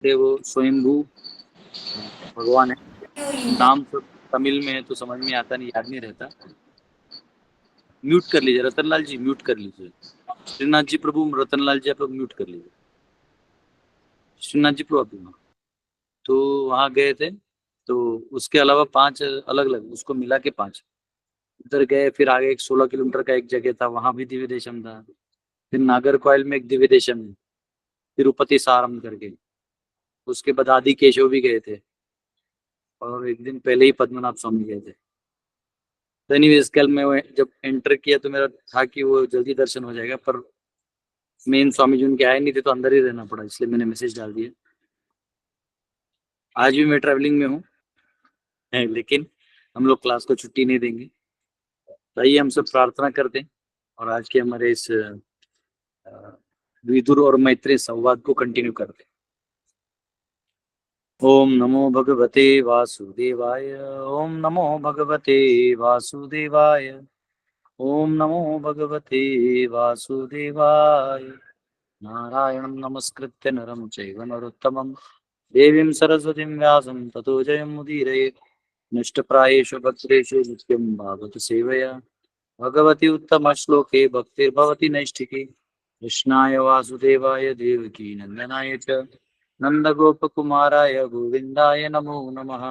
थे वो स्वयंभू भगवान है। नाम सब तमिल में है तो समझ में आता नहीं, याद नहीं रहता। म्यूट कर लीजिए रतनलाल जी, म्यूट कर लीजिए। श्रीनाथ जी प्रभु, रतनलाल जी आप लोग म्यूट कर लीजिए। श्रीनाथ जी प्रभु आप लोग। तो वहां गए थे, तो उसके अलावा 5 अलग अलग, उसको मिला के 5 उधर गए। फिर आगे एक 16 किलोमीटर का एक जगह था, वहां भी दिव्य देशम था। फिर नागरकोइल में एक दिव्य देशम है, तिरुपति सारम करके। उसके बाद आदि केशव भी गए थे, और एक दिन पहले ही पद्मनाभ स्वामी गए थे। तो एनीवेज कल मैं जब एंटर किया तो मेरा था कि वो जल्दी दर्शन हो जाएगा, पर मेन स्वामी जी उनके आए नहीं थे तो अंदर ही रहना पड़ा, इसलिए मैंने मैसेज डाल दिया। आज भी मैं ट्रैवलिंग में हूँ, लेकिन हम लोग क्लास को छुट्टी नहीं देंगे। तो आइए हम सब प्रार्थना करते हैं और आज के हमारे इस विदुर और मैत्री संवाद को कंटिन्यू करते हैं। ओम नमो भगवते वासुदेवाय। ओम नमो भगवते वासुदेवाय। ओम नमो भगवते वासुदेवाय। नारायणं नमस्कृत्य नरं चैव नरोत्तमं देवीं सरस्वतीं व्यासं ततो जयमुदीरयेत्। नष्टप्रायेषु भद्रेषु नित्यं भागवत सेवया भगवती उत्तमश्लोके भक्तिर्भवति नैष्ठिकी। कृष्णाय वासुदेवाय देवकी नन्दनाय च नन्दगोपकुमाराय गोविन्दाय नमो नमः।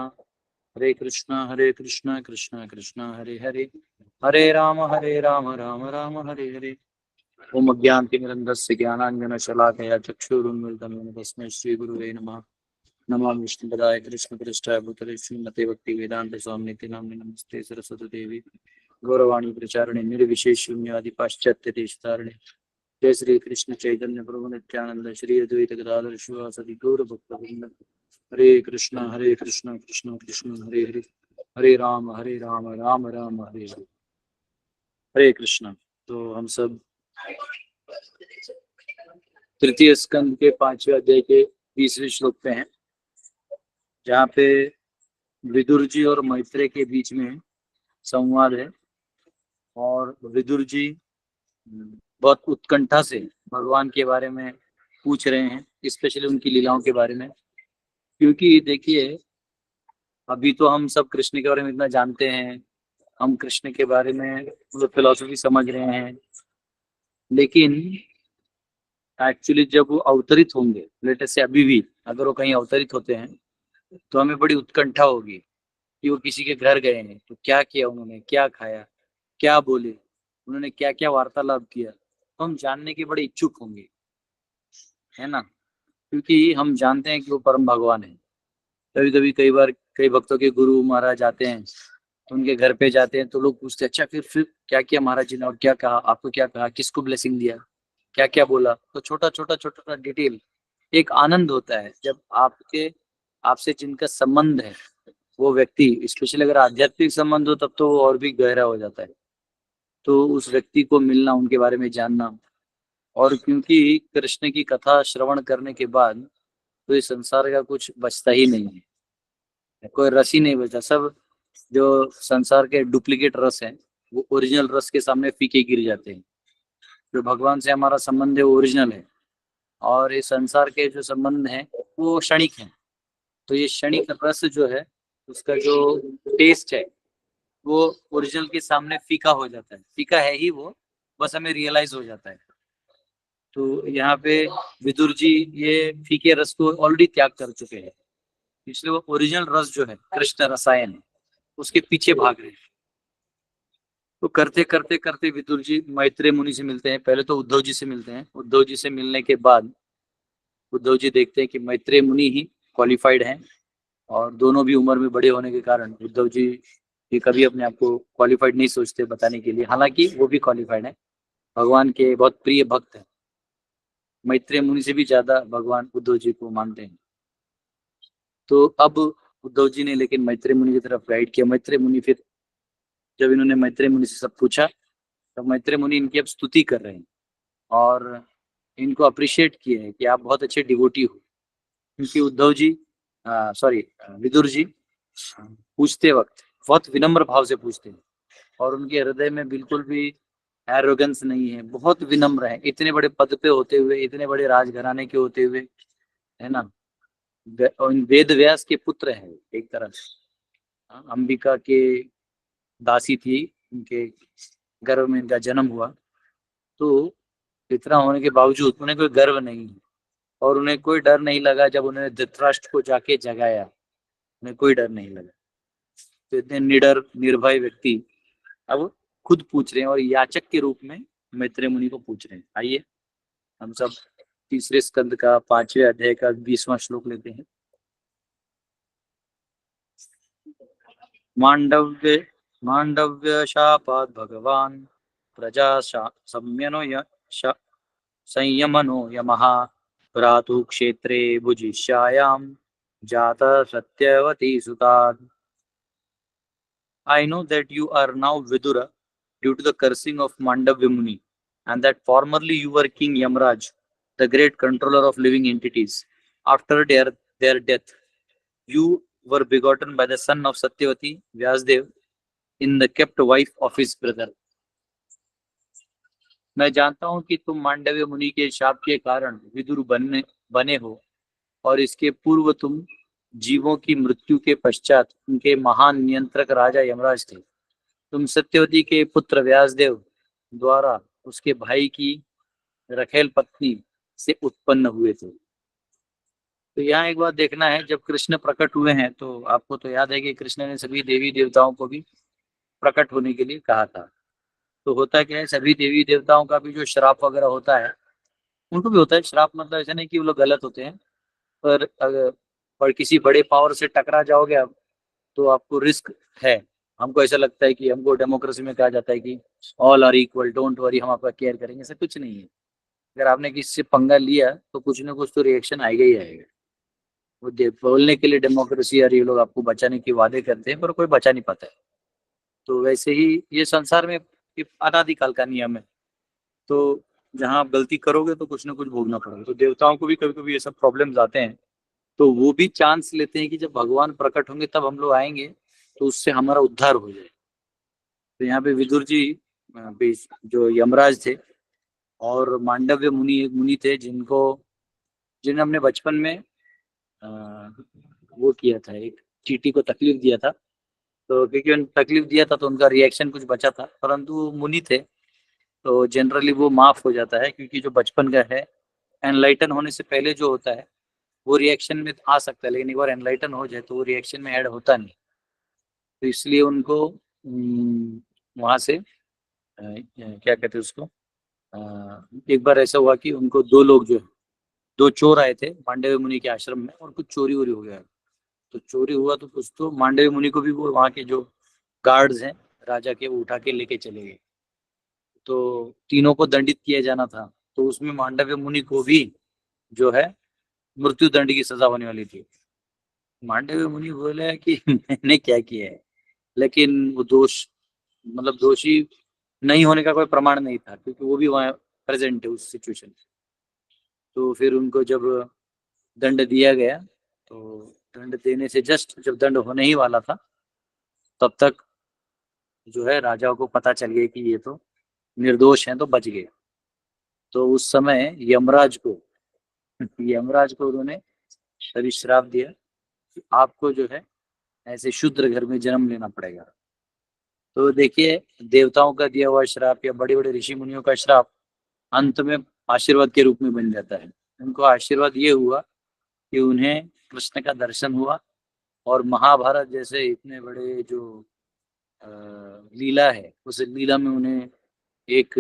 हरे कृष्ण कृष्ण कृष्ण हरे हरे, हरे राम राम राम हरे हरे। ओम अज्ञानतिमिरन्धस्य ज्ञानाञ्जनशलाकया चक्षुरुन्मिलितं येन तस्मै श्रीगुरुवे नमः। नमामि विष्णुपदाय कृष्णपृष्ठाय भूतले श्रीमते भक्तिवेदान्तस्वामिनिति नाम्नि नमस्ते सरस्वती देवी गौरवाणी प्रचारिणे निर्विशेष शून्यादि पाश्चात्य देशतारिणे। जय श्री कृष्ण चैतन्य प्रभु नित्यानंद श्री अद्वैत गदाधर शिवासदि गौर भक्तवृंद। हरे कृष्ण कृष्ण कृष्ण हरे हरे, हरे राम राम राम हरे हरे। हरे कृष्ण। तो हम सब तृतीय स्कंद के 5वें अध्याय के 20वें श्लोक पे हैं, जहाँ पे विदुर जी और मैत्रेय के बीच में संवाद है। और विदुर जी बहुत उत्कंठा से भगवान के बारे में पूछ रहे हैं, स्पेशली उनकी लीलाओं के बारे में। क्योंकि देखिए, अभी तो हम सब कृष्ण के बारे में इतना जानते हैं, हम कृष्ण के बारे में फिलोसफी समझ रहे हैं, लेकिन एक्चुअली जब वो अवतरित होंगे, लेटेस्ट से अभी भी अगर वो कहीं अवतरित होते हैं तो हमें बड़ी उत्कंठा होगी कि वो किसी के घर गए हैं तो क्या किया उन्होंने, क्या खाया, क्या बोले, उन्होंने क्या क्या वार्तालाप किया, तो हम जानने के बड़े इच्छुक होंगे, है ना। क्योंकि हम जानते हैं कि वो परम भगवान है। कभी कभी कई बार कई भक्तों के गुरु महाराज आते हैं तो उनके घर पे जाते हैं तो लोग पूछते हैं, अच्छा फिर क्या किया महाराज जी ने, और क्या कहा आपको, क्या कहा, किसको ब्लेसिंग दिया, क्या क्या बोला। तो छोटा छोटा छोटा छोटा डिटेल एक आनंद होता है जब आपके आपसे जिनका संबंध है वो व्यक्ति, स्पेशली अगर आध्यात्मिक संबंध हो तब तो वो और भी गहरा हो जाता है। तो उस व्यक्ति को मिलना, उनके बारे में जानना। और क्योंकि कृष्ण की कथा श्रवण करने के बाद तो इस संसार का कुछ बचता ही नहीं है, कोई रस ही नहीं बचा। सब जो संसार के डुप्लीकेट रस हैं वो ओरिजिनल रस के सामने फीके गिर जाते हैं। जो भगवान से हमारा संबंध है वो ओरिजिनल है, और ये संसार के जो संबंध हैं वो क्षणिक हैं। तो ये क्षणिक रस जो है, उसका जो टेस्ट है वो ओरिजिनल के सामने फीका हो जाता है। फीका है ही वो, बस हमें रियलाइज हो जाता है। तो यहाँ पे विदुर जी ये फीके रस को ऑलरेडी त्याग कर चुके हैं, इसलिए वो ओरिजिनल रस जो है, कृष्ण रसायन है, उसके पीछे भाग रहे हैं। तो करते करते करते विदुर जी मैत्रेय मुनि से मिलते हैं। पहले तो उद्धव जी से मिलते हैं। उद्धव जी से मिलने के बाद उद्धव जी देखते हैं कि मैत्रेय मुनि ही क्वालिफाइड हैं, और दोनों भी उम्र में बड़े होने के कारण उद्धव जी ये कभी अपने आप को क्वालिफाइड नहीं सोचते बताने के लिए, हालांकि वो भी क्वालिफाइड है, भगवान के बहुत प्रिय भक्त हैं। मैत्रेय मुनि से भी ज्यादा भगवान उद्धव जी को मानते हैं। तो अब उद्धव जी ने लेकिन मैत्रेय मुनि की तरफ गाइड किया। मैत्रेय मुनि फिर जब इन्होंने मैत्रेय मुनि से सब पूछा, तब मैत्रेय मुनि इनकी अब स्तुति कर रहे हैं और इनको अप्रिशिएट किए हैं कि आप बहुत अच्छे डिवोटी हो। क्योंकि उद्धव जी सॉरी विदुर जी पूछते वक्त बहुत विनम्र भाव से पूछते हैं, और उनके हृदय में बिल्कुल भी एरोगेंस नहीं है, बहुत विनम्र है। इतने बड़े पद पे होते हुए, इतने बड़े राजघराने के होते हुए, है ना। वेद व्यास के पुत्र हैं एक तरह से। अंबिका के दासी थी, उनके गर्भ में इनका जन्म हुआ। तो इतना होने के बावजूद उन्हें कोई गर्व नहीं है और उन्हें कोई डर नहीं लगा जब उन्होंने धृतराष्ट्र को जाके जगाया। उन्हें कोई डर नहीं लगा। तो इतने निडर निर्भय व्यक्ति अब खुद पूछ रहे हैं और याचक के रूप में मैत्रेय मुनि को पूछ रहे हैं। आइए हम सब तीसरे स्कंद का 5वें अध्याय का 20वां श्लोक लेते हैं। मांडव्य शापाद भगवान प्रजा संयमनो यमः भ्रातु क्षेत्रे भुजिष्यायाम जाता Satyavati सुतात्। I know that you are now Vidura due to the cursing of Mandavya Muni, and that formerly you were King Yamraj, the great controller of living entities. After their death, you were begotten by the son of Satyavati, Vyasdev, in the kept wife of his brother. मैं जानता हूँ कि तुम मांडव्य मुनि के शाप के कारण विदुर बने हो और इसके पूर्व तुम जीवों की मृत्यु के पश्चात उनके महान नियंत्रक राजा यमराज थे। तुम सत्यवती के पुत्र व्यासदेव द्वारा उसके भाई की रखेल पत्नी से उत्पन्न हुए थे। तो यहाँ एक बात देखना है, जब कृष्ण प्रकट हुए हैं तो आपको तो याद है कि कृष्ण ने सभी देवी देवताओं को भी प्रकट होने के लिए कहा था। तो होता क्या है, सभी देवी देवताओं का भी जो श्राप वगैरह होता है उनको भी होता है। श्राप मतलब ऐसा नहीं कि वो लोग गलत होते हैं, पर अगर और किसी बड़े पावर से टकरा जाओगे आप तो आपको रिस्क है। हमको ऐसा लगता है कि हमको डेमोक्रेसी में कहा जाता है कि all are equal, don't worry, हम आपका केयर करेंगे। ऐसा कुछ नहीं है। अगर आपने किसी से पंगा लिया तो कुछ ना कुछ तो रिएक्शन आएगा ही आएगा। वो बोलने के लिए डेमोक्रेसी और ये लोग आपको बचाने के वादे करते हैं, पर कोई बचा नहीं पाता है। तो वैसे ही ये संसार में अनादिकाल का नियम है। तो जहाँ आप गलती करोगे तो कुछ ना कुछ भोगना पड़ेगा। तो देवताओं को भी कभी कभी ये सब प्रॉब्लम्स आते हैं, तो वो भी चांस लेते हैं कि जब भगवान प्रकट होंगे तब हम लोग आएंगे तो उससे हमारा उद्धार हो जाए। तो यहाँ पे विदुर जी जो यमराज थे और मांडव्य मुनि एक मुनि थे जिन्हें हमने बचपन में वो किया था, एक चींटी को तकलीफ दिया था। तो क्योंकि उन तकलीफ दिया था तो उनका रिएक्शन कुछ बचा था, परंतु वो मुनि थे तो जनरली वो माफ हो जाता है, क्योंकि जो बचपन का है एनलाइटन होने से पहले जो होता है वो रिएक्शन में आ सकता है, लेकिन एक बार एनलाइटन हो जाए तो वो रिएक्शन में ऐड होता नहीं। तो इसलिए उनको वहां से क्या कहते हैं उसको, एक बार ऐसा हुआ कि उनको दो लोग जो है, दो चोर आए थे मांडव्य मुनि के आश्रम में और कुछ चोरी वोरी हो गया। तो चोरी हुआ तो कुछ तो मांडव्य मुनि को भी वो वहाँ के जो गार्ड्स हैं राजा के वो उठा के लेके चले गए। तो तीनों को दंडित किया जाना था, तो उसमें मांडव्य मुनि को भी जो है मृत्यु दंड की सजा होने वाली थी। मांडव्य मुनि बोले कि मैंने क्या किया है, लेकिन वो दोषी नहीं होने का कोई प्रमाण नहीं था, क्योंकि वो भी वहाँ प्रेजेंट है उस सिचुएशन में। तो फिर उनको जब दंड दिया गया तो दंड देने से जस्ट जब दंड होने ही वाला था तब तक जो है राजा को पता चल गया कि ये तो निर्दोष हैं, तो बच गए। तो उस समय यमराज को उन्होंने शरीर श्राप दिया कि आपको जो है ऐसे शूद्र घर में जन्म लेना पड़ेगा। तो देखिए, देवताओं का दिया हुआ श्राप या बड़े बड़े ऋषि मुनियों का श्राप अंत में आशीर्वाद के रूप में बन जाता है। उनको आशीर्वाद ये हुआ कि उन्हें कृष्ण का दर्शन हुआ और महाभारत जैसे इतने बड़े जो लीला है उस लीला में उन्हें एक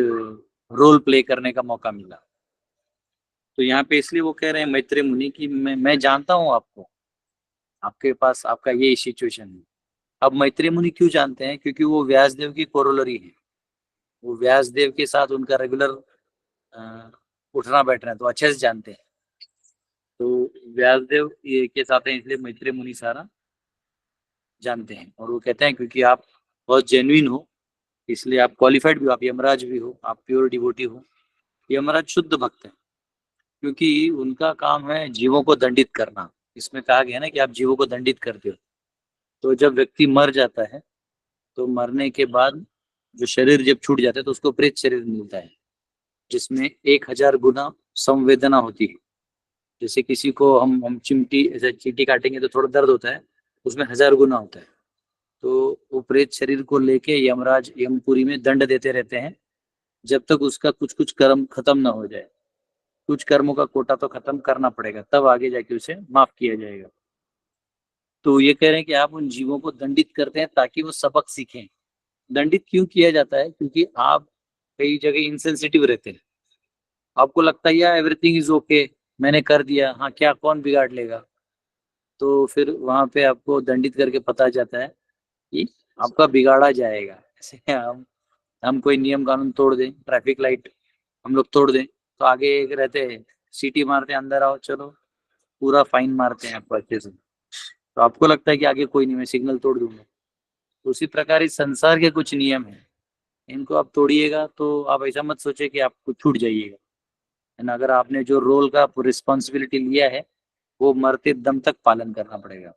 रोल प्ले करने का मौका मिला। तो यहाँ पे इसलिए वो कह रहे हैं मैत्रेय मुनि की मैं जानता हूँ आपको, आपके पास आपका ये सिचुएशन है। अब मैत्रेय मुनि क्यों जानते हैं? क्योंकि वो व्यासदेव की कोरोलरी है। वो व्यासदेव के साथ उनका रेगुलर उठना बैठना है, तो अच्छे से जानते हैं। तो व्यासदेव ये के साथ हैं, इसलिए मैत्रेय मुनि सारा जानते हैं। और वो कहते हैं क्योंकि आप बहुत जेन्युइन हो इसलिए आप क्वालिफाइड भी हो, आप यमराज भी हो, आप प्योर डिवोटी हो। यमराज शुद्ध भक्त है क्योंकि उनका काम है जीवों को दंडित करना। इसमें कहा गया ना कि आप जीवों को दंडित करते हो। तो जब व्यक्ति मर जाता है तो मरने के बाद जो शरीर जब छूट जाता है तो उसको प्रेत शरीर मिलता है, जिसमें 1000 गुना संवेदना होती है। जैसे किसी को हम चिमटी ऐसे चींटी काटेंगे तो थोड़ा दर्द होता है, उसमें 1000 गुना होता है। तो वो प्रेत शरीर को लेके यमराज यमपुरी में दंड देते रहते हैं जब तक उसका कुछ कुछ कर्म खत्म ना हो जाए। कुछ कर्मों का कोटा तो खत्म करना पड़ेगा, तब आगे जाके उसे माफ किया जाएगा। तो ये कह रहे हैं कि आप उन जीवों को दंडित करते हैं ताकि वो सबक सीखें। दंडित क्यों किया जाता है? क्योंकि आप कई जगह इंसेंसिटिव रहते हैं, आपको लगता है यार एवरीथिंग इज ओके, मैंने कर दिया, हाँ क्या कौन बिगाड़ लेगा। तो फिर वहां पे आपको दंडित करके पता जाता है कि आपका बिगाड़ा जाएगा। ऐसे हम कोई नियम कानून तोड़ दें, ट्रैफिक लाइट हम लोग तोड़ दें, तो आगे एक रहते हैं सीटी मारते हैं, अंदर आओ चलो, पूरा फाइन मारते हैं आपको अच्छे से। तो आपको लगता है कि आगे कोई नहीं, मैं सिग्नल तोड़ दूंगा। तो उसी प्रकार इस संसार के कुछ नियम हैं, इनको आप तोड़िएगा तो आप ऐसा मत सोचे कि आपको छूट जाइएगा, है ना। अगर आपने जो रोल का रिस्पॉन्सिबिलिटी लिया है वो मरते दम तक पालन करना पड़ेगा।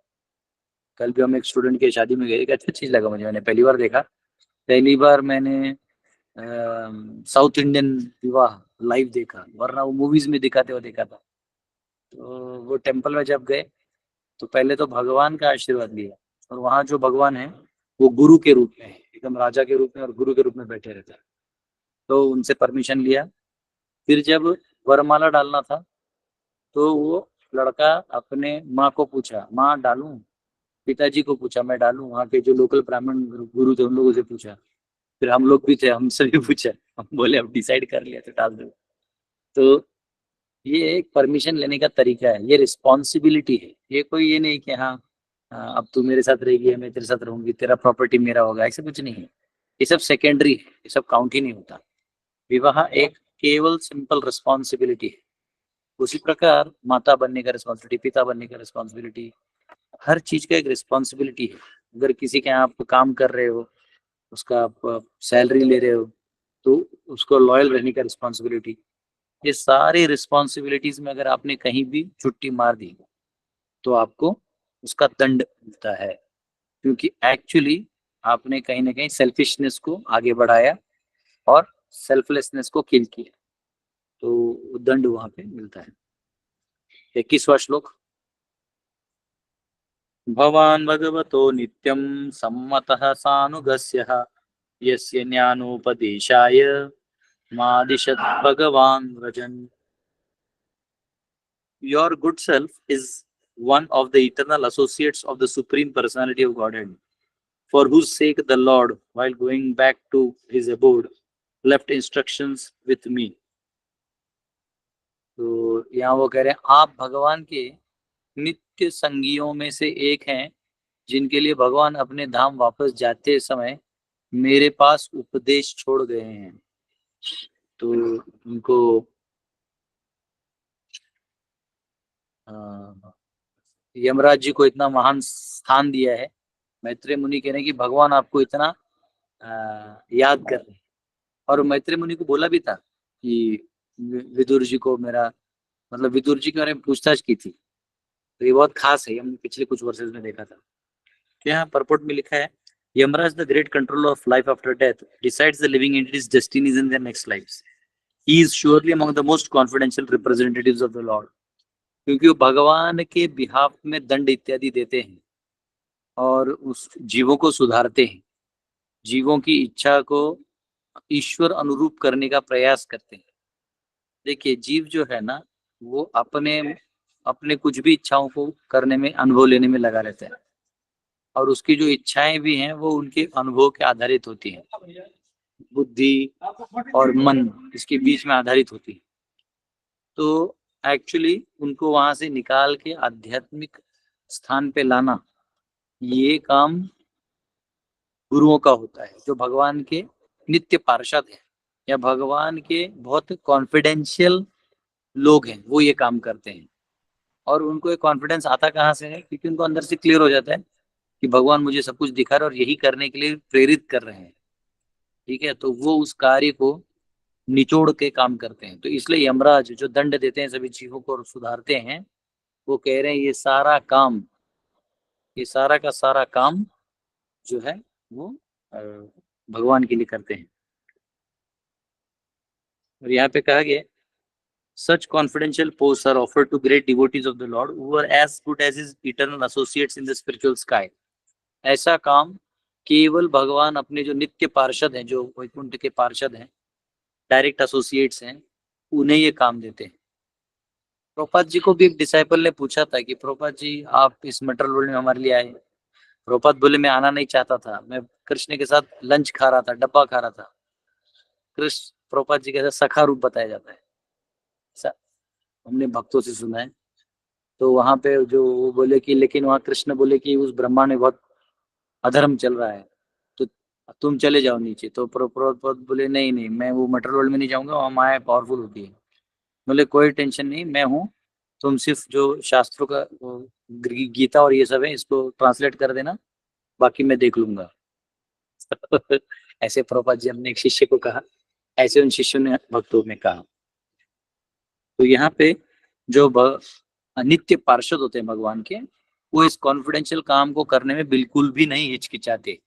कल भी हम एक स्टूडेंट की शादी में गए, एक अच्छा चीज लगा मुझे, मैंने पहली बार देखा। पहली बार मैंने साउथ इंडियन विवाह लाइव देखा, वरना वो मूवीज में दिखाते हुए देखा था। तो वो टेम्पल में जब गए तो पहले तो भगवान का आशीर्वाद लिया, और वहाँ जो भगवान है वो गुरु के रूप में है, एकदम राजा के रूप में और गुरु के रूप में बैठे रहते हैं। तो उनसे परमिशन लिया। फिर जब वरमाला डालना था तो वो लड़का अपने माँ को पूछा, माँ डालूं? पिताजी को पूछा, मैं डालूं? वहाँ के जो लोकल ब्राह्मण गुरु थे उन लोगों से पूछा, फिर हम लोग भी थे, हम सभी पूछा। हम बोले अब डिसाइड कर लिया तो डाल दो। तो ये एक परमिशन लेने का तरीका है, ये रिस्पॉन्सिबिलिटी है। ये कोई ये नहीं कि हाँ अब तू मेरे साथ रहेगी, मैं तेरे साथ रहूंगी, तेरा प्रॉपर्टी मेरा होगा, ऐसा कुछ नहीं है। ये सब सेकेंडरी है, ये सब काउंट ही नहीं होता। विवाह एक केवल सिंपल रिस्पॉन्सिबिलिटी है। उसी प्रकार माता बनने का रिस्पॉन्सिबिलिटी, पिता बनने का रिस्पॉन्सिबिलिटी, हर चीज का एक रिस्पॉन्सिबिलिटी है। अगर किसी के यहाँ आप काम कर रहे हो, उसका आप सैलरी ले रहे हो, तो उसको लॉयल रहने का रिस्पॉन्सिबिलिटी। ये सारी रिस्पॉन्सिबिलिटीज में अगर आपने कहीं भी छुट्टी मार दी तो आपको उसका दंड मिलता है, क्योंकि एक्चुअली आपने कहीं ना कहीं सेल्फिशनेस को आगे बढ़ाया और सेल्फलेसनेस को किल किया, तो दंड वहां पे मिलता है। 21वां श्लोक। भवान् भगवतो नित्यं सम्मतः सानुगस्यः यस्य ज्ञानोपदेशाय मादिशत् भगवान् व्रजन्। Your good self is one of the eternal associates of the Supreme Personality of Godhead, for whose sake the Lord, while going back to his abode, left instructions with me. तो यहाँ वो कह रहे हैं आप भगवान के नित्य संगियों में से एक हैं, जिनके लिए भगवान अपने धाम वापस जाते समय मेरे पास उपदेश छोड़ गए हैं। तो उनको यमराज जी को इतना महान स्थान दिया है। मैत्रेय मुनि कह रहे हैं कि भगवान आपको इतना याद कर रहे हैं। और मैत्रेय मुनि को बोला भी था कि विदुर जी को मेरा, मतलब विदुर जी के बारे में पूछताछ की थी। तो ये बहुत खास है, हमने पिछले कुछ वर्षों में देखा था। यहाँ परपोर्ट में लिखा है, Yamraj the great controller of life after death decides the living entities destinies in their next lives. He is surely among the most confidential representatives of the lord. क्योंकि वो भगवान के बिहाफ में दंड इत्यादि देते हैं और उस जीवों को सुधारते हैं, जीवों की इच्छा को ईश्वर अनुरूप करने का प्रयास करते हैं। देखिए जीव जो है ना, वो अपने अपने कुछ भी इच्छाओं को करने में, अनुभव लेने में लगा रहता है, और उसकी जो इच्छाएं भी हैं वो उनके अनुभव के आधारित होती हैं। बुद्धि और मन इसके बीच में आधारित होती है। तो एक्चुअली उनको वहां से निकाल के आध्यात्मिक स्थान पे लाना, ये काम गुरुओं का होता है, जो भगवान के नित्य पार्षद हैं या भगवान के बहुत कॉन्फिडेंशियल लोग हैं, वो ये काम करते हैं। और उनको एक कॉन्फिडेंस आता कहाँ से है? क्योंकि उनको अंदर से क्लियर हो जाता है कि भगवान मुझे सब कुछ दिखा रहे हैं और यही करने के लिए प्रेरित कर रहे हैं। ठीक है, तो वो उस कार्य को निचोड़ के काम करते हैं। तो इसलिए यमराज जो दंड देते हैं, सभी जीवों को सुधारते हैं, वो कह रहे हैं ये सारा काम, ये सारा का सारा काम जो है वो भगवान के लिए करते हैं। और यहाँ पे कहा गया Such confidential posts are offered to great devotees of the Lord who are as good as his eternal associates in the spiritual sky. ऐसा काम केवल भगवान अपने जो नित्य पार्षद हैं, जो वैकुंठ के पार्षद हैं, डायरेक्ट एसोसिएट्स हैं, उन्हें ये काम देते हैं। प्रभुपाद जी को भी एक डिसाइपल ने पूछा था कि प्रभुपाद जी आप इस मटेरियल वर्ल्ड में हमारे लिए आए। प्रभुपाद बोले मैं आना नहीं चाहता था, मैं कृष्ण के साथ लंच खा रहा था, डब्बा खा रहा था। कृष्ण प्रभुपाद जी के साथ सखा रूप बताया जाता है, ऐसा हमने भक्तों से सुना है। तो वहां पे जो वो बोले कि लेकिन वहां कृष्ण बोले कि उस ब्रह्मांड में बहुत अधर्म चल रहा है, तो तुम चले जाओ नीचे। तो प्रभुपाद बोले नहीं नहीं, मैं वो मटेरियल वर्ल्ड में नहीं जाऊंगा, वहां माया पावरफुल होती है। बोले कोई टेंशन नहीं, मैं हूँ, तुम सिर्फ जो शास्त्रों का गीता और ये सब है इसको ट्रांसलेट कर देना, बाकी मैं देख लूंगा। ऐसे प्रभुपाद जी हमने एक शिष्य को कहा, ऐसे उन शिष्यों ने भक्तों में कहा। तो यहाँ पे जो नित्य पार्षद होते हैं भगवान के, वो इस कॉन्फिडेंशियल काम को करने में बिल्कुल भी नहीं हिचकिचाते।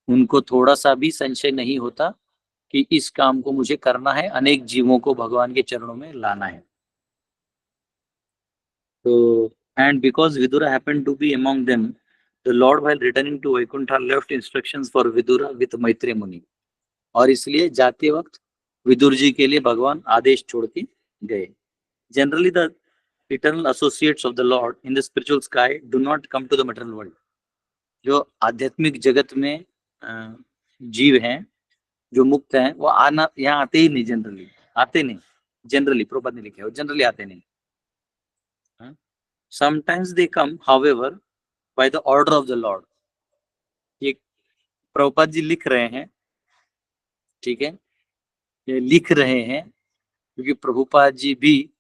उनको थोड़ा सा भी संशय नहीं होता कि इस काम को मुझे करना है, अनेक जीवों को भगवान के चरणों में लाना है। तो and because Vidura happened to be among them, the Lord while returning to Vaikuntha left instructions for Vidura with Maitreya Muni. और इसलिए जाते वक्त विदुर जी के लिए भगवान आदेश छोड़ के गए। Generally the eternal associates of the Lord in the spiritual sky do not come to the material world. जो आध्यात्मिक जगत में जीव हैं, जो मुक्त हैं, वो आना यहाँ आते ही नहीं, जनरली आते नहीं, जनरली प्रभुपाद ने लिखे, जनरली आते नहीं। Sometimes they come, however, by the order of the Lord. ये प्रभुपाद जी लिख रहे हैं, ठीक है, ये लिख रहे हैं क्योंकि प्रभुपाद जी भी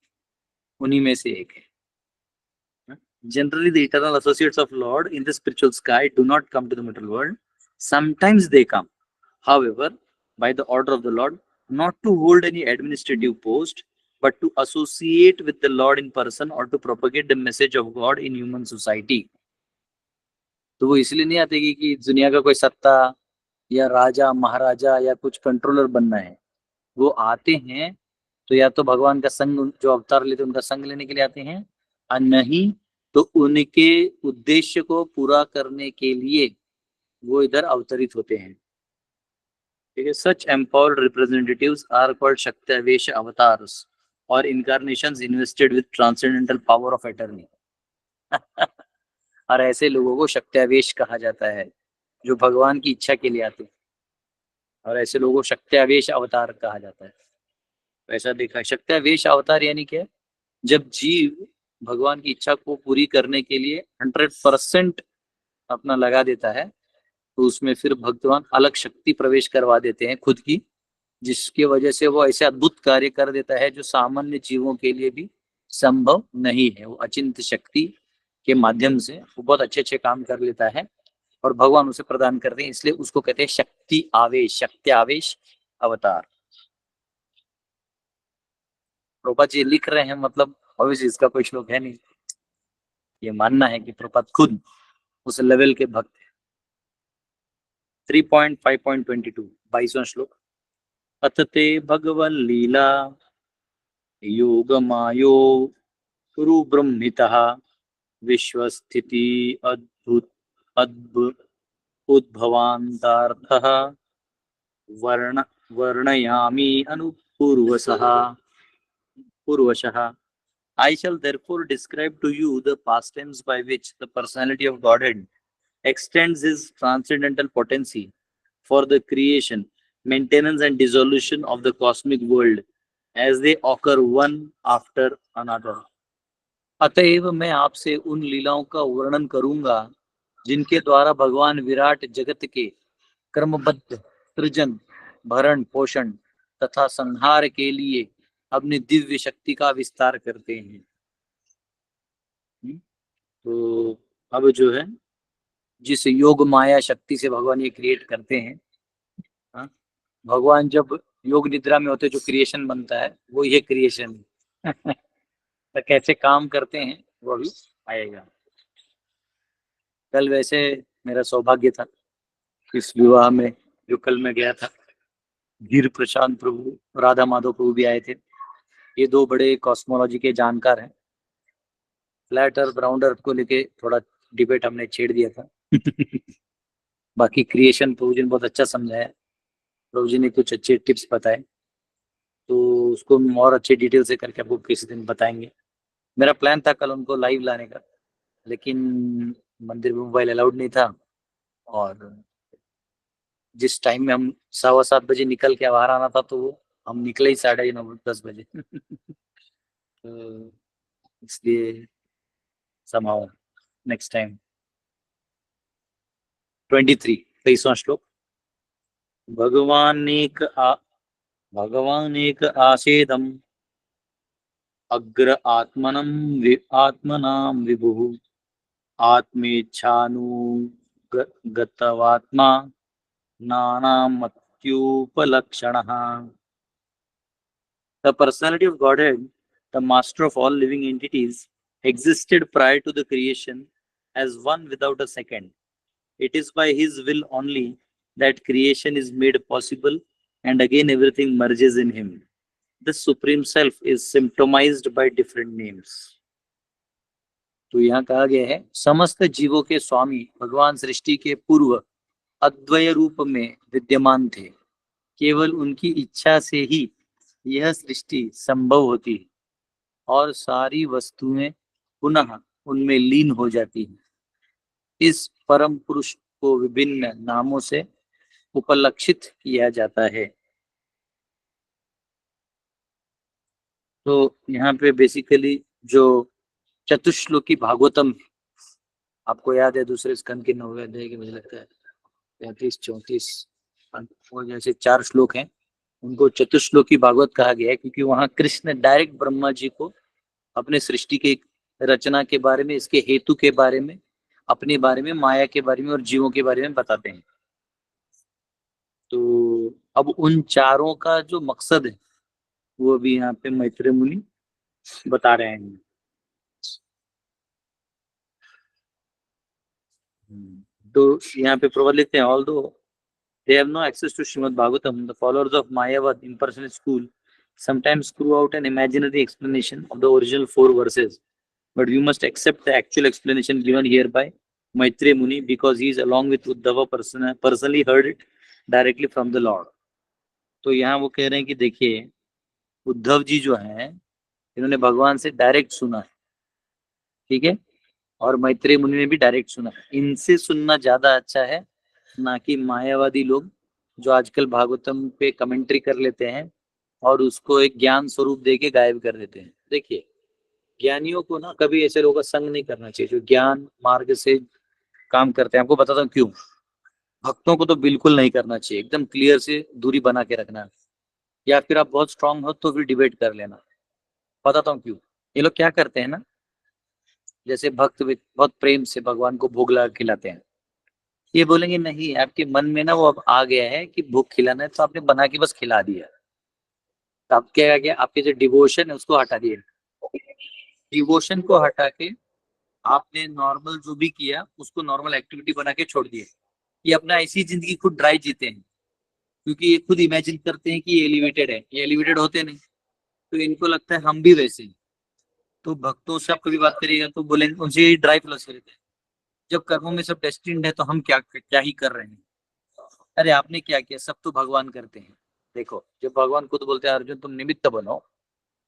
उन्हीं में से एक है। Generally, the eternal associates of Lord in the spiritual sky do not come to the material world. Sometimes they come, however, by the order of the Lord, not to hold any administrative post, but to associate with the Lord in person or to propagate the message of God in human society. तो वो इसलिए नहीं आते कि दुनिया का कोई सत्ता या राजा महाराजा या कुछ कंट्रोलर बनना है। वो आते हैं तो या तो भगवान का संग, जो अवतार लेते उनका संग लेने के लिए आते हैं, और नहीं तो उनके उद्देश्य को पूरा करने के लिए वो इधर अवतरित होते हैं। ठीक है, such empowered representatives are called shaktyavesha avatars और incarnations invested with transcendental power of attorney. और ऐसे लोगों को शक्त्यावेश कहा जाता है जो भगवान की इच्छा के लिए आते हैं, और ऐसे लोगों को शक्त्यावेश अवतार कहा जाता है। ऐसा देखा है, शक्त्यावेश अवतार यानी क्या, जब जीव भगवान की इच्छा को पूरी करने के लिए 100% अपना लगा देता है, तो उसमें फिर भगवान अलग शक्ति प्रवेश करवा देते हैं खुद की, जिसकी वजह से वो ऐसे अद्भुत कार्य कर देता है जो सामान्य जीवों के लिए भी संभव नहीं है। वो अचिंत्य शक्ति के माध्यम से वो बहुत अच्छे अच्छे काम कर लेता है और भगवान उसे प्रदान करते हैं, इसलिए उसको कहते हैं शक्ति आवेश, शक्ति आवेश अवतार। प्रभुपाद जी लिख रहे हैं, मतलब ऑब्वियसली इसका कोई श्लोक है नहीं, ये मानना है कि प्रभुपाद खुद उस लेवल के भक्त हैं। 3.5.22 22वां श्लोक। अतते भगवन् लीला योग मायो गुरु ब्रह्मितः विश्वस्थिति अद्भुत अद्भुत उद्भवान्तार्थः वर्णयामि अनुपूर्वशः पूर्वशः। I shall therefore describe to you the pastimes by which the personality of Godhead extends his transcendental potency for the creation, maintenance and dissolution of the cosmic world as they occur one after another. अतएव मैं आपसे उन लीलाओं का वर्णन करूंगा जिनके द्वारा भगवान विराट जगत के क्रमबद्ध सृजन, भरण पोषण तथा संहार के लिए अपनी दिव्य शक्ति का विस्तार करते हैं। तो अब जो है, जिस योग माया शक्ति से भगवान ये क्रिएट करते हैं, भगवान जब योग निद्रा में होते जो क्रिएशन बनता है वो ये क्रिएशन तो कैसे काम करते हैं वो भी आएगा। कल वैसे मेरा सौभाग्य था इस विवाह में, जो कल मैं गया था, गिर प्रशांत प्रभु, राधा माधव प्रभु भी आए थे। ये दो बड़े कॉस्मोलॉजी के जानकार हैं। फ्लैट अर्थ राउंड अर्थ को लेके थोड़ा डिबेट हमने छेड़ दिया था। बाकी क्रिएशन प्रभु जी ने बहुत अच्छा समझाया। प्रभु जी ने कुछ अच्छे टिप्स बताए, तो उसको हम और अच्छे डिटेल से करके आपको किसी दिन बताएंगे। मेरा प्लान था कल उनको लाइव लाने का, लेकिन मंदिर में मोबाइल अलाउड नहीं था, और जिस टाइम में हम 7:15 बजे निकल के बाहर आना था, तो वो हम निकले ही 9:30-10 बजे। तो इसलिए somehow नेक्स्ट टाइम। 23वां श्लोक। भगवान एक आसेदम अग्र आत्मनां विभुः आत्मेच्छानुगतवात्मा नानामत्युपलक्षणः। The personality of Godhead, the master of all living entities, existed prior to the creation as one without a second. It is by his will only that creation is made possible, and again everything merges in him. The Supreme Self is symptomized by different names. तो यहाँ कहा गया है, समस्त जीवों के स्वामी भगवान सृष्टि के पूर्व अद्वय रूप में विद्यमान थे। केवल उनकी इच्छा से ही यह सृष्टि संभव होती है और सारी वस्तुएं पुनः उनमें लीन हो जाती हैं। इस परम पुरुष को विभिन्न नामों से उपलक्षित किया जाता है। तो यहाँ पे बेसिकली जो चतुश्लोकी भागवतम, आपको याद है दूसरे स्कंद के 9वें अध्याय के, मुझे लगता है 35-34 वो जैसे 4 श्लोक हैं, उनको चतुश्लोकी भागवत कहा गया है, क्योंकि वहां कृष्ण डायरेक्ट ब्रह्मा जी को अपने सृष्टि के रचना के बारे में, इसके हेतु के बारे में, अपने बारे में, माया के बारे में और जीवों के बारे में बताते हैं। तो अब उन चारों का जो मकसद है वो भी यहाँ पे मैत्रेय मुनि बता रहे हैं। तो यहाँ पे प्रवर लिखते हैं, although they have no access to Srimad Bhagavatam, the followers of Mayavad impersonal school sometimes screw out an imaginary explanation of the original 4 verses, but we must accept the actual explanation given here by Maitreya Muni, because he is along with Uddhava personally heard it directly from the Lord. तो यहाँ वो कह रहे हैं कि देखिए, उद्धव जी जो हैं इन्होंने भगवान से डायरेक्ट सुना है, ठीक है, और मैत्रेय मुनि ने भी डायरेक्ट सुना है। इनसे सुनना ज्यादा अच्छा है, ना कि मायावादी लोग जो आजकल भागवतम पे कमेंट्री कर लेते हैं और उसको एक ज्ञान स्वरूप देके गायब कर देते हैं। देखिए, ज्ञानियों को ना कभी ऐसे लोगों का संग नहीं करना चाहिए जो ज्ञान मार्ग से काम करते हैं। आपको बताता हूँ क्यों। भक्तों को तो बिल्कुल नहीं करना चाहिए, एकदम क्लियर से दूरी बना के रखना, या फिर आप बहुत स्ट्रांग हो तो फिर डिबेट कर लेना। बताता हूँ क्यों। ये लोग क्या करते हैं ना, जैसे भक्त बहुत प्रेम से भगवान को भोग लगा खिलाते हैं, ये बोलेंगे नहीं, आपके मन में ना वो अब आ गया है कि भोग खिलाना है, तो आपने बना के बस खिला दिया, तो आप क्या किया, आपके जो डिवोशन है उसको हटा दिए। डिवोशन को हटा के आपने नॉर्मल जो भी किया उसको नॉर्मल एक्टिविटी बना के छोड़ दिए। ये अपना ऐसी जिंदगी खुद ड्राई जीते हैं, क्योंकि ये खुद इमेजिन करते हैं कि ये एलिवेटेड है, ये एलिवेटेड होते नहीं, तो इनको लगता है हम भी वैसे हैं। तो भक्तों से आप कभी बात करिएगा तो बोलेंगे, उनसे ड्राई फिलोसफी रहते हैं, जब कर्मों में सब डेस्टिन्ड है तो हम क्या क्या ही कर रहे हैं। अरे आपने क्या किया, सब तो भगवान करते हैं। देखो, जब भगवान खुद बोलते हैं अर्जुन तुम निमित्त बनो,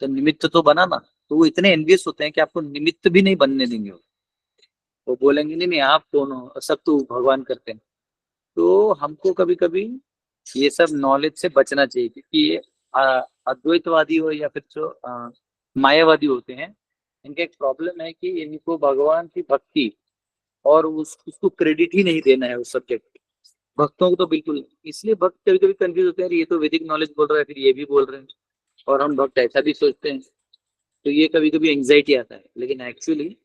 तो निमित्त तो बना ना, तो वो इतने एनवियस होते हैं कि आपको निमित्त भी नहीं बनने देंगे। वो बोलेंगे नहीं नहीं आप दोनों सब तो भगवान करते हैं। तो हमको कभी कभी ये सब नॉलेज से बचना चाहिए, क्योंकि ये अद्वैतवादी हो या फिर जो मायावादी होते हैं, इनका एक प्रॉब्लम है कि इनको भगवान की भक्ति और उसको क्रेडिट ही नहीं देना है उस सब्जेक्ट। भक्तों को तो बिल्कुल नहीं। इसलिए भक्त कभी कभी कंफ्यूज होते हैं, ये तो वैदिक नॉलेज बोल रहा है, फिर ये भी बोल रहे हैं, और हम भक्त ऐसा भी सोचते हैं, तो ये कभी कभी एंग्जाइटी आता है। लेकिन एक्चुअली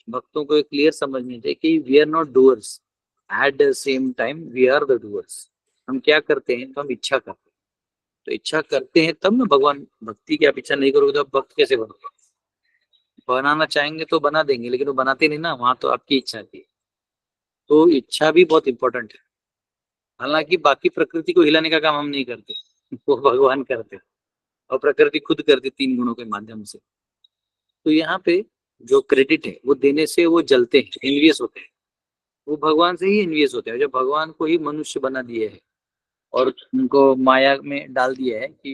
भक्तों को क्लियर समझनी चाहिए कि we are not doers, at the same time we are the doers. हम क्या करते हैं, तो हम इच्छा करते हैं, तो इच्छा करते हैं तब ना भगवान। भक्ति की आप इच्छा नहीं करोगे तो आप भक्त कैसे बनोगे। बनाना चाहेंगे तो बना देंगे, लेकिन वो बनाते नहीं ना, वहां तो आपकी इच्छा थी। तो इच्छा भी बहुत इंपॉर्टेंट है। हालांकि बाकी प्रकृति को हिलाने का काम हम नहीं करते, वो भगवान करते। और प्रकृति खुद करती 3 गुणों के माध्यम से। तो यहाँ पे जो क्रेडिट है वो देने से वो जलते हैं, एनवियस होते हैं, वो भगवान से ही एनवियस होते हैं। जब भगवान को ही मनुष्य बना दिए है और उनको माया में डाल दिया है कि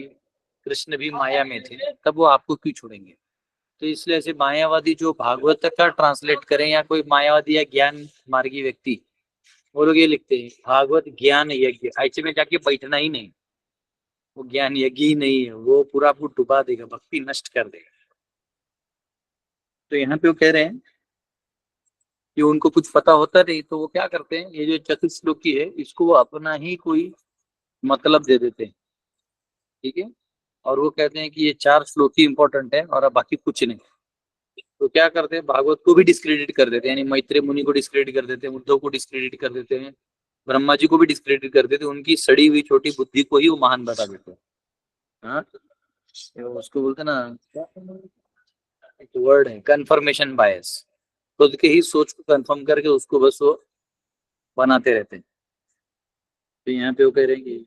कृष्ण भी माया में थे, तब वो आपको क्यों छोड़ेंगे। तो इसलिए ऐसे मायावादी जो भागवत का ट्रांसलेट करें या कोई मायावादी या ज्ञान मार्गी व्यक्ति, वो लोग ये लिखते हैं भागवत ज्ञान यज्ञ, ऐसे में जाके बैठना ही नहीं, वो ज्ञान यज्ञ ही नहीं है, वो पूरा आपको डुबा देगा, भक्ति नष्ट कर देगा। तो यहाँ पे वो कह रहे हैं कि उनको कुछ पता होता नहीं, तो वो क्या करते हैं, ये जो चतुश्लोकी है इसको वो अपना ही कोई मतलब दे देते हैं, ठीक है। और वो कहते हैं कि ये 4 श्लोक ही इंपॉर्टेंट है और अब बाकी कुछ नहीं। तो क्या करते हैं, भागवत को भी डिस्क्रेडिट कर देते हैं, यानी मैत्रेय मुनि को डिस्क्रेडिट कर देते हैं, उद्धव को डिस्क्रेडिट कर देते हैं, ब्रह्मा जी को भी डिस्क्रेडिट कर देते हैं, उनकी सड़ी हुई छोटी बुद्धि को ही वो महान बता देते हैं। हाँ, उसको बोलते हैं ना, एक वर्ड है कंफर्मेशन बायस, खुद के ही सोच को कंफर्म करके उसको बस वो बनाते रहते हैं। तो यहाँ पे वो कह रहे हैं कि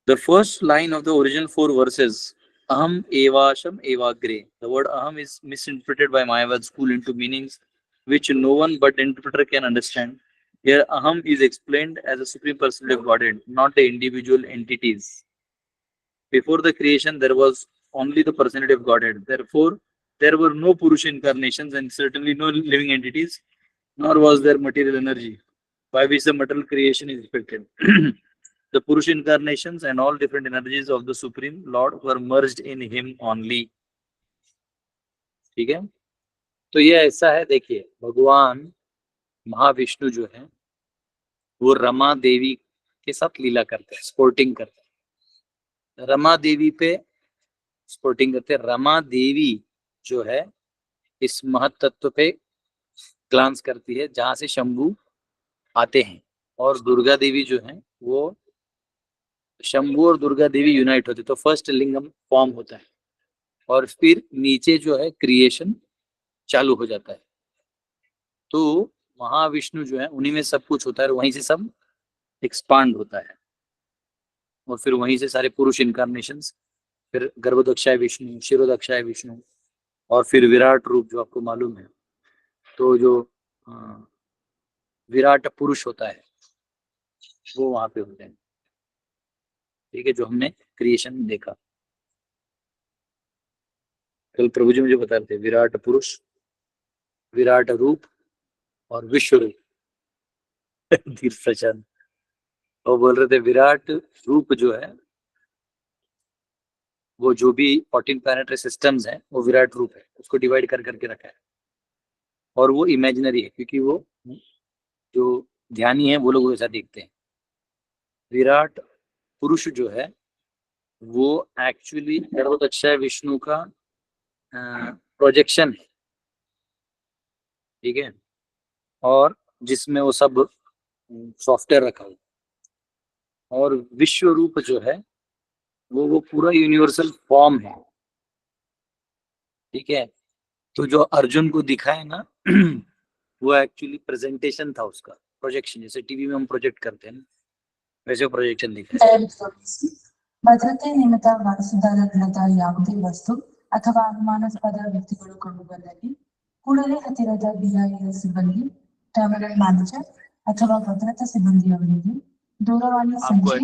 the first line of the original 4 verses, aham evasham evagre. The word aham is misinterpreted by Mayavad school into meanings which no one but interpreter can understand. Here aham is explained as a supreme personality of Godhead, not the individual entities. Before the creation there was only the personality of Godhead. Therefore there were no Purusha incarnations and certainly no living entities, nor was there material energy by which the material creation is effected. The Purusha incarnations and all different energies of the Supreme Lord were merged in him only. ठीक है। तो ये ऐसा है, देखिए भगवान महाविष्णु जो है वो रमा देवी के साथ लीला करते हैं, स्पोर्टिंग करते हैं, रमा देवी पे स्पोर्टिंग करते हैं। रमा देवी जो है इस महत्त्व पे ग्लांस करती है जहां से शंभू आते हैं, और दुर्गा देवी जो है वो शंभू और दुर्गा देवी यूनाइट होते, तो फर्स्ट लिंगम फॉर्म होता है और फिर नीचे जो है क्रिएशन चालू हो जाता है। तो महाविष्णु जो है उन्हीं में सब कुछ होता है और वहीं से सब एक्सपांड होता है, और फिर वहीं से सारे पुरुष इनकारनेशंस, फिर गर्भोदक्षाय विष्णु, शिरोदक्षाय विष्णु, और फिर विराट रूप जो आपको मालूम है। तो जो विराट पुरुष होता है वो वहां पे होते हैं, ठीक है, जो हमने क्रिएशन में देखा। कल प्रभु जी मुझे बता रहे थे विराट पुरुष, विराट रूप और विश्व रूप। धीर प्रचंड वो बोल रहे थे विराट रूप जो है वो जो भी 14 प्लैनेटरी सिस्टम्स हैं वो विराट रूप है, उसको डिवाइड कर करके रखा है, और वो इमेजिनरी है क्योंकि वो जो ध्यानी है वो लोग वैसा देखते हैं। विराट पुरुष जो है वो एक्चुअली गर्भोदक्षाय विष्णु का प्रोजेक्शन है, ठीक है, और जिसमें वो सब सॉफ्टवेयर रखा हुआ। और विश्व रूप जो है वो पूरा यूनिवर्सल फॉर्म है, ठीक है। तो जो अर्जुन को दिखा है ना वो एक्चुअली प्रेजेंटेशन था उसका, प्रोजेक्शन, जैसे टीवी में हम प्रोजेक्ट करते हैं ना वैसे प्रोजेक्शन दिखा है। ಭದ್ರತೆ ನಿಮಿತ್ತ ಬಳಸಿದಾಗಲದ ಯಾವುದೇ ವಸ್ತು ಅಥವಾ ಅನುಮಾನಾಸ್ಪದ ವ್ಯಕ್ತಿಗಳು ಕಂಡುಬಂದಲ್ಲಿ ಕೂಡಲೇ ಹತ್ತಿರದ ಬಿಐಎ ಸಿಬ್ಬಂದಿ, ಟರ್ಮಿನಲ್ ಮ್ಯಾನೇಜರ್ ಅಥವಾ ಭದ್ರತಾ ಸಿಬ್ಬಂದಿಯವರಿಗೆ ದೂರವಾಣಿ ಸಂಖ್ಯೆ